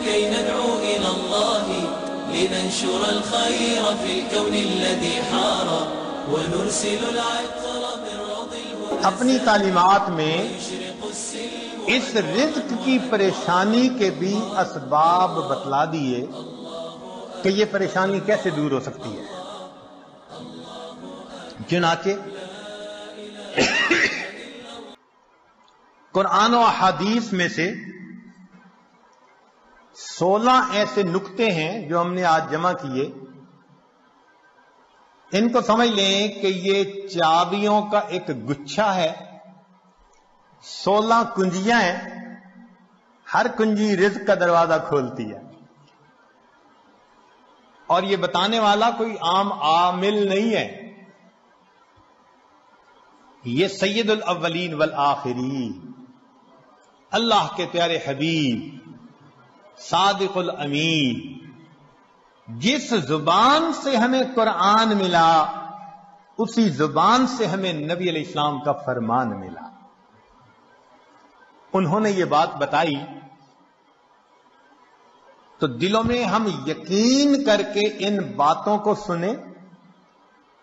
كي ندعو إلى الله لننشر الخير في الكون الذي حار ونرسل العطر من روض الهدى اپنی تعلیمات میں اس رزق کی پریشانی کے بھی اسباب بتلا دیے کہ یہ پریشانی کیسے دور ہو سکتی ہے. چنانچہ قرآن و احادیث میں سے 16 ایسے نکتے ہیں جو ہم نے آج جمع کیے. ان کو سمجھ لیں کہ یہ چابیوں کا ایک گچھا ہے. 16 کنجیاں ہیں، ہر کنجی رزق کا دروازہ کھولتی ہے. اور یہ بتانے والا کوئی عام عامل نہیں ہے، یہ سید الاولین والآخرین اللہ کے پیارے حبیب صادق الامین، جس زبان سے ہمیں قرآن ملا اسی زبان سے ہمیں نبی علیہ السلام کا فرمان ملا. انہوں نے یہ بات بتائی تو دلوں میں ہم یقین کر کے ان باتوں کو سنیں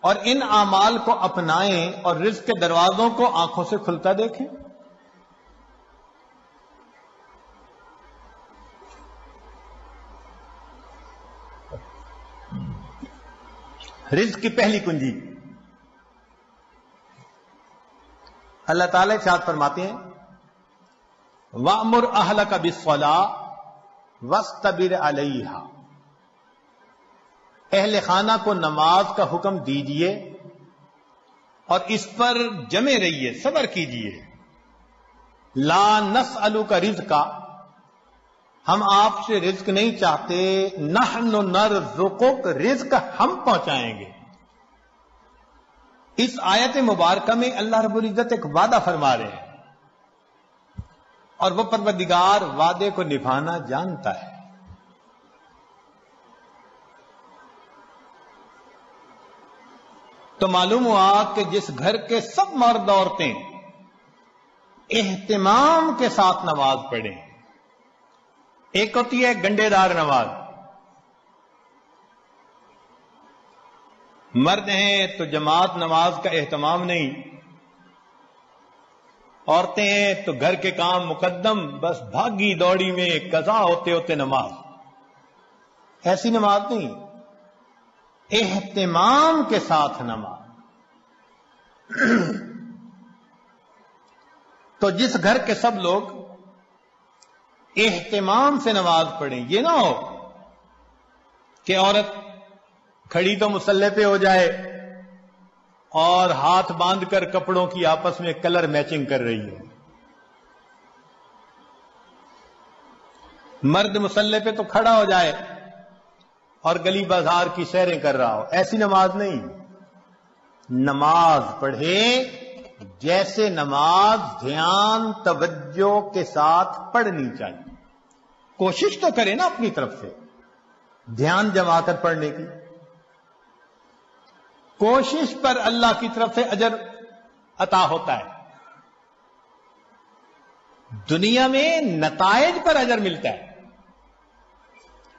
اور ان اعمال کو اپنائیں اور رزق کے دروازوں کو آنکھوں سے کھلتا دیکھیں. رزق کی پہلی کنجی اللہ تعالی ارشاد فرماتے ہیں وَأْمُرْ أَهْلَكَ بِالصَّلَاةِ وَاسْتَبِرْ عَلَيْهَا. اہل خانہ کو نماز کا حکم دیجئے اور اس پر جمے رہیے، صبر کیجئے. لا نسألک رزقا، ہم آپ سے رزق نہیں چاہتے، نحن نرزقک، رزق ہم پہنچائیں گے. اس آیت مبارکہ میں اللہ رب العزت ایک وعدہ فرما رہے ہیں اور وہ پروردگار وعدے کو نبھانا جانتا ہے. تو معلوم ہوا کہ جس گھر کے سب مرد عورتیں اہتمام کے ساتھ نماز پڑھیں، ایک ہوتی ہے گنڈے دار نماز، مرد ہیں تو جماعت نماز کا اہتمام نہیں، عورتیں ہیں تو گھر کے کام مقدم، بس بھاگی دوڑی میں قضا ہوتے ہوتے نماز. ایسی نماز نہیں، اہتمام کے ساتھ نماز. تو جس گھر کے سب لوگ اہتمام سے نماز پڑھیں، یہ نہ ہو کہ عورت کھڑی تو مصلی پہ ہو جائے اور ہاتھ باندھ کر کپڑوں کی آپس میں کلر میچنگ کر رہی ہو، مرد مصلی پہ تو کھڑا ہو جائے اور گلی بازار کی سیریں کر رہا ہو. ایسی نماز نہیں. نماز پڑھے جیسے نماز دھیان توجہ کے ساتھ پڑھنی چاہیے. کوشش تو کرے نا اپنی طرف سے دھیان جما کر پڑھنے کی. کوشش پر اللہ کی طرف سے اجر عطا ہوتا ہے، دنیا میں نتائج پر اجر ملتا ہے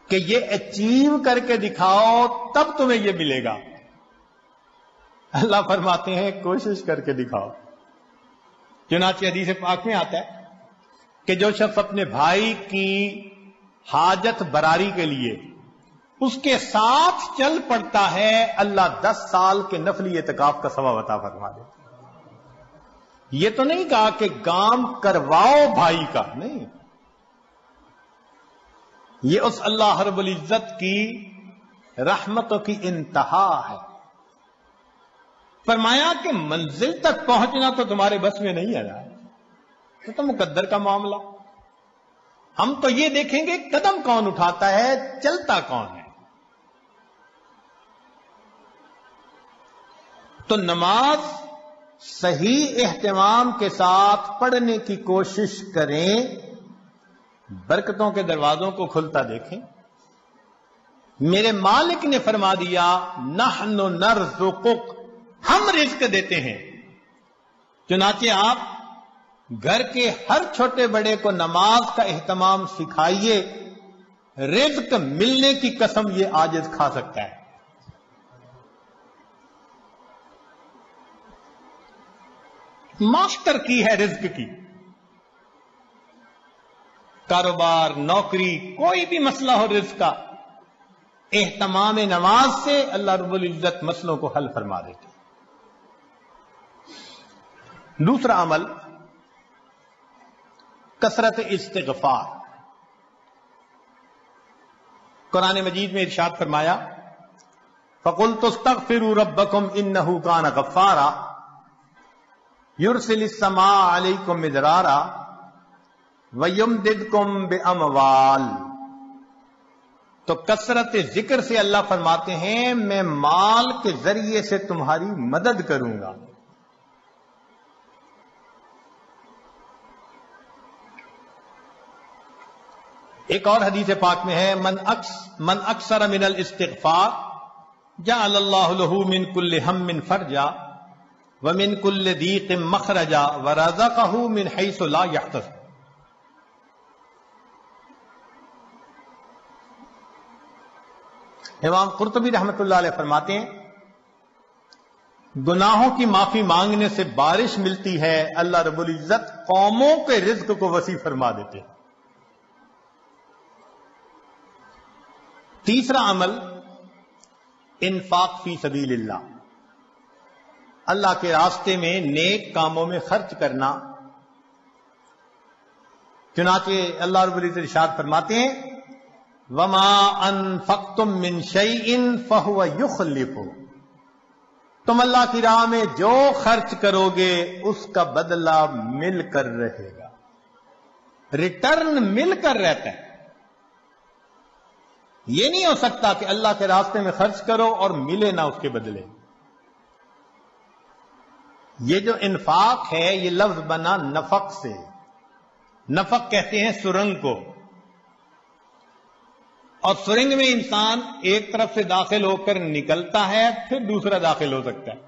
کہ یہ اچیو کر کے دکھاؤ تب تمہیں یہ ملے گا. اللہ فرماتے ہیں کوشش کر کے دکھاؤ. چنانچہ حدیث پاک میں آتا ہے کہ جو شخص اپنے بھائی کی حاجت براری کے لیے اس کے ساتھ چل پڑتا ہے، اللہ 10 سال کے نفلی اعتکاف کا ثواب عطا فرما دیتا. یہ تو نہیں کہا کہ کام کرواؤ بھائی کا، نہیں، یہ اس اللہ رب العزت کی رحمتوں کی انتہا ہے. فرمایا کہ منزل تک پہنچنا تو تمہارے بس میں نہیں ہے نا، تو مقدر کا معاملہ. ہم تو یہ دیکھیں گے قدم کون اٹھاتا ہے، چلتا کون ہے. تو نماز صحیح اہتمام کے ساتھ پڑھنے کی کوشش کریں، برکتوں کے دروازوں کو کھلتا دیکھیں. میرے مالک نے فرما دیا نحن نرزقک، ہم رزق دیتے ہیں. چنانچہ آپ گھر کے ہر چھوٹے بڑے کو نماز کا اہتمام سکھائیے رزق ملنے کی قسم یہ عاجز کھا سکتا ہے. ماسٹر کی ہے رزق کی. کاروبار، نوکری، کوئی بھی مسئلہ ہو رزق کا، اہتمام نماز سے اللہ رب العزت مسئلوں کو حل فرما دیتے. دوسرا عمل کثرت استغفار. قرآن مجید میں ارشاد فرمایا فَقُلْتُ اسْتَغْفِرُوا رَبَّكُمْ إِنَّهُ كَانَ غَفَّارًا يُرْسِلِ السَّمَاءَ عَلَيْكُمْ مِدْرَارًا وَيُمْدِدْكُمْ بِأَمْوَالٍ. تو کثرت ذکر سے اللہ فرماتے ہیں میں مال کے ذریعے سے تمہاری مدد کروں گا. ایک اور حدیث پاک میں ہے من اکثر من الاستغفار جعل اللہ له من كل هم فرجا ومن كل ضيق مخرجا ورزقه من حيث لا يحتسب. امام قرطبی رحمۃ اللہ علیہ فرماتے ہیں گناہوں کی معافی مانگنے سے بارش ملتی ہے، اللہ رب العزت قوموں کے رزق کو وسیع فرما دیتے ہیں. تیسرا عمل انفاق فی سبیل اللہ، اللہ کے راستے میں نیک کاموں میں خرچ کرنا. چنانچہ اللہ رب العزت ارشاد فرماتے ہیں وَمَا أَنفَقْتُم مِّن شَيْءٍ فَهُوَ يُخْلِفُهُ. تم اللہ کی راہ میں جو خرچ کرو گے اس کا بدلہ مل کر رہے گا، ریٹرن مل کر رہتا ہے. یہ نہیں ہو سکتا کہ اللہ کے راستے میں خرچ کرو اور ملے نہ اس کے بدلے. یہ جو انفاق ہے یہ لفظ بنا نفق سے. نفق کہتے ہیں سرنگ کو، اور سرنگ میں انسان ایک طرف سے داخل ہو کر نکلتا ہے پھر دوسرا داخل ہو سکتا ہے.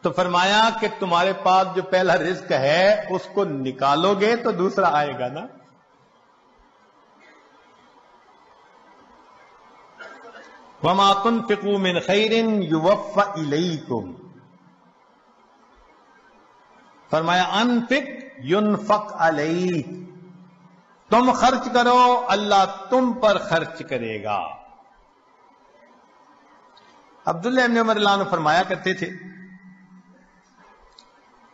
تو فرمایا کہ تمہارے پاس جو پہلا رزق ہے اس کو نکالو گے تو دوسرا آئے گا نا. وَمَا تُنْفِقُوا مِنْ خَيْرٍ يُوَفَّ إِلَيْكُمْ. فرمایا انفق ينفق علیک، تم خرچ کرو اللہ تم پر خرچ کرے گا. عبداللہ ابن عمر اللہ عنہ فرمایا کرتے تھے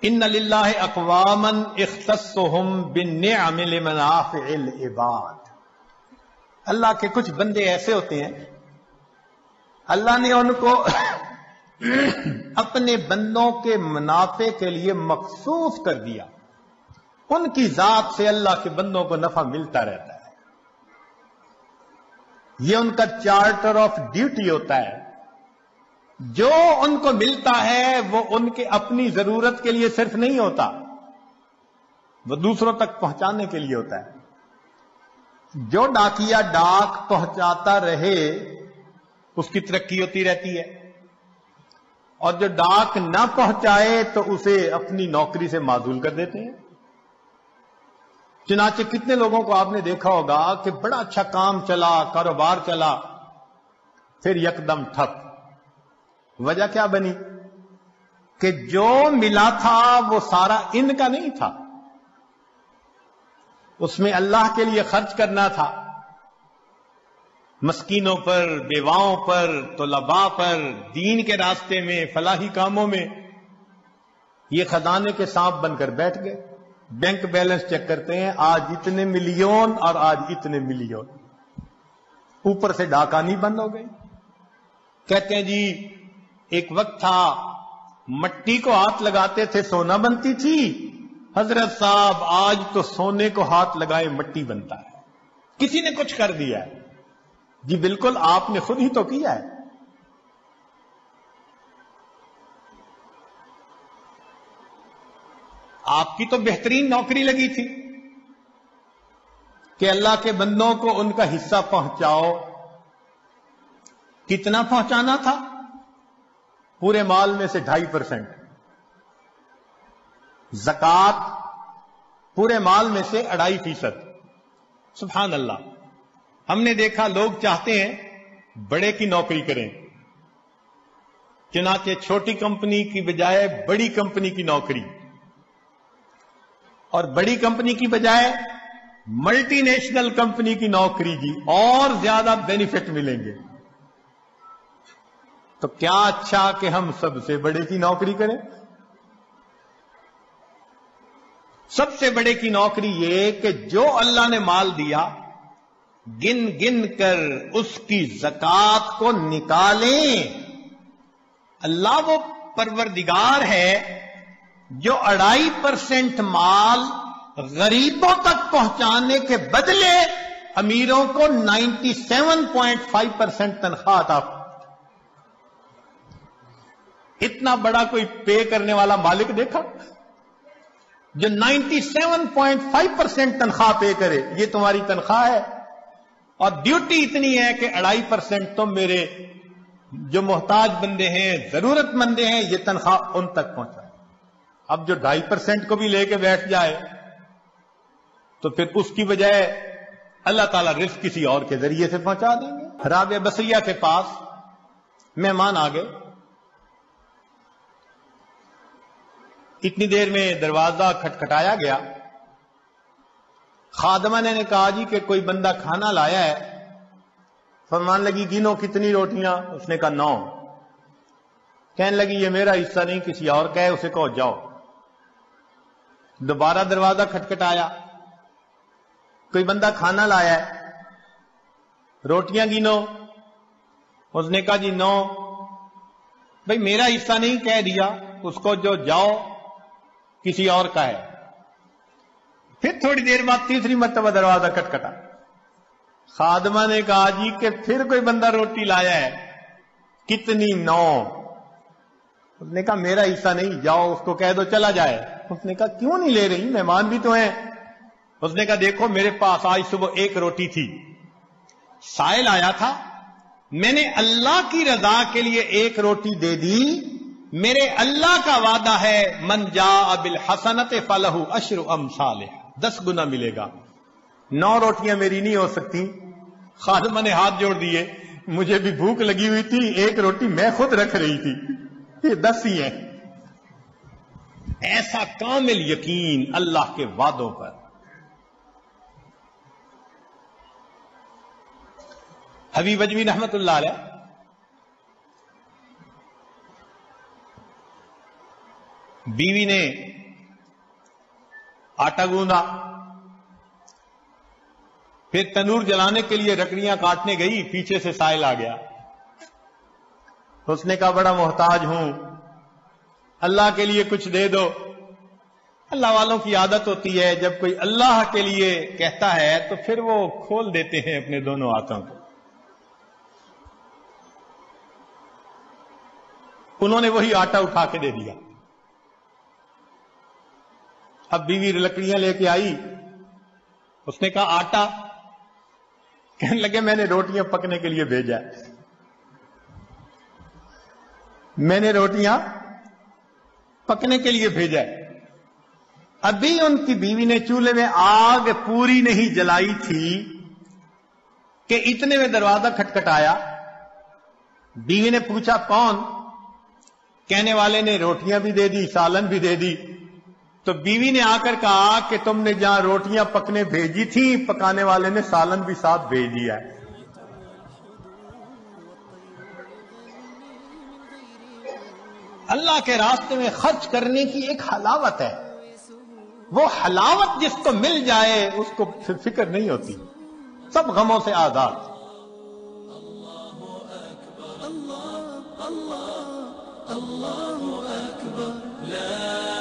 ان للہ اقواما اختصهم بالنعم لمنافع العباد. اللہ کے کچھ بندے ایسے ہوتے ہیں اللہ نے ان کو اپنے بندوں کے منافع کے لیے مخصوص کر دیا. ان کی ذات سے اللہ کے بندوں کو نفع ملتا رہتا ہے. یہ ان کا چارٹر آف ڈیوٹی ہوتا ہے. جو ان کو ملتا ہے وہ ان کے اپنی ضرورت کے لیے صرف نہیں ہوتا، وہ دوسروں تک پہنچانے کے لیے ہوتا ہے. جو ڈاکیا ڈاک پہنچاتا رہے اس کی ترقی ہوتی رہتی ہے، اور جو ڈاک نہ پہنچائے تو اسے اپنی نوکری سے معزول کر دیتے ہیں. چنانچہ کتنے لوگوں کو آپ نے دیکھا ہوگا کہ بڑا اچھا کام چلا، کاروبار چلا، پھر یکدم ٹھپ. وجہ کیا بنی کہ جو ملا تھا وہ سارا ان کا نہیں تھا، اس میں اللہ کے لیے خرچ کرنا تھا، مسکینوں پر، بیواؤں پر، طلباء پر، دین کے راستے میں، فلاحی کاموں میں. یہ خزانے کے سانپ بن کر بیٹھ گئے. بینک بیلنس چیک کرتے ہیں آج اتنے ملین اور آج اتنے ملین. اوپر سے ڈاکانی بند ہو گئی. کہتے ہیں جی ایک وقت تھا مٹی کو ہاتھ لگاتے تھے سونا بنتی تھی. حضرت صاحب آج تو سونے کو ہاتھ لگائے مٹی بنتا ہے. کسی نے کچھ کر دیا ہے؟ جی بالکل آپ نے خود ہی تو کیا ہے. آپ کی تو بہترین نوکری لگی تھی کہ اللہ کے بندوں کو ان کا حصہ پہنچاؤ. کتنا پہنچانا تھا؟ پورے مال میں سے 2.5%. زکوٰۃ پورے مال میں سے 2.5%. سبحان اللہ. ہم نے دیکھا لوگ چاہتے ہیں بڑے کی نوکری کریں، چنانچہ چھوٹی کمپنی کی بجائے بڑی کمپنی کی نوکری، اور بڑی کمپنی کی بجائے ملٹی نیشنل کمپنی کی نوکری کی، اور زیادہ بینیفٹ ملیں گے۔ تو کیا اچھا کہ ہم سب سے بڑے کی نوکری کریں؟ سب سے بڑے کی نوکری یہ کہ جو اللہ نے مال دیا گن گن کر اس کی زکات کو نکالیں۔ اللہ وہ پروردگار ہے جو 2.5% مال غریبوں تک پہنچانے کے بدلے امیروں کو 97.5% تنخواہ عطا۔ اتنا بڑا کوئی پے کرنے والا مالک دیکھا جو 97.5% تنخواہ پے کرے؟ یہ تمہاری تنخواہ ہے اور ڈیوٹی اتنی ہے کہ 2.5% تم میرے جو محتاج بندے ہیں، ضرورت مندے ہیں، یہ تنخواہ ان تک پہنچائے۔ اب جو 2.5% کو بھی لے کے بیٹھ جائے تو پھر اس کی بجائے اللہ تعالیٰ رزق کسی اور کے ذریعے سے پہنچا دیں گے۔ رابعہ بصریہ کے پاس مہمان آ گئے، اتنی دیر میں دروازہ کھٹکھٹایا گیا۔ خادمہ نے کہا جی کہ کوئی بندہ کھانا لایا ہے۔ فرمان لگی گنو کتنی روٹیاں؟ اس نے کہا 9۔ کہنے لگی یہ میرا حصہ نہیں، کسی اور کا ہے، اسے کہو جاؤ۔ دوبارہ دروازہ کھٹکھٹایا، کوئی بندہ کھانا لایا ہے، روٹیاں گنو۔ اس نے کہا جی 9۔ بھئی میرا حصہ نہیں کہہ دیا، اس کو جو جاؤ کسی اور کا ہے۔ پھر تھوڑی دیر بعد تیسری مرتبہ دروازہ کھٹکھٹا۔ خادمہ نے کہا جی کہ پھر کوئی بندہ روٹی لایا ہے، کتنی؟ 9۔ اس نے کہا میرا حصہ نہیں، جاؤ اس کو کہہ دو چلا جائے۔ اس نے کہا کیوں نہیں لے رہی، مہمان بھی تو ہیں۔ اس نے کہا دیکھو میرے پاس آج صبح 1 روٹی تھی، سائل آیا تھا، میں نے اللہ کی رضا کے لیے 1 روٹی دے دی۔ میرے اللہ کا وعدہ ہے من جاء بالحسنۃ فلہ 10 امثالھا، 10 گنا ملے گا۔ 9 روٹیاں میری نہیں ہو سکتی۔ خادمہ نے ہاتھ جوڑ دیے، مجھے بھی بھوک لگی ہوئی تھی، 1 روٹی میں خود رکھ رہی تھی، یہ 10 ہی ہیں۔ ایسا کامل یقین اللہ کے وعدوں پر۔ حبیب اجمی رحمت اللہ علیہ بیوی نے آٹا گوندا، پھر تنور جلانے کے لیے لکڑیاں کاٹنے گئی، پیچھے سے سائل آ گیا۔ اس نے کہا بڑا محتاج ہوں، اللہ کے لیے کچھ دے دو۔ اللہ والوں کی عادت ہوتی ہے جب کوئی اللہ کے لیے کہتا ہے تو پھر وہ کھول دیتے ہیں اپنے دونوں ہاتھوں کو۔ انہوں نے وہی آٹا اٹھا کے دے دیا۔ اب بیوی لکڑیاں لے کے آئی، اس نے کہا آٹا؟ کہنے لگے میں نے روٹیاں پکنے کے لیے بھیجا ہے، میں نے روٹیاں پکنے کے لیے بھیجا ہے۔ ابھی ان کی بیوی نے چولہے میں آگ پوری نہیں جلائی تھی کہ اتنے میں دروازہ کھٹکھٹایا۔ بیوی نے پوچھا کون؟ کہنے والے نے روٹیاں بھی دے دی، سالن بھی دے دی۔ تو بیوی نے آ کر کہا کہ تم نے جہاں روٹیاں پکنے بھیجی تھی، پکانے والے نے سالن بھی ساتھ بھیج دیا ہے۔ اللہ کے راستے میں خرچ کرنے کی ایک حلاوت ہے، وہ حلاوت جس کو مل جائے اس کو پھر فکر نہیں ہوتی، سب غموں سے آزاد۔ اللہ اکبر، لا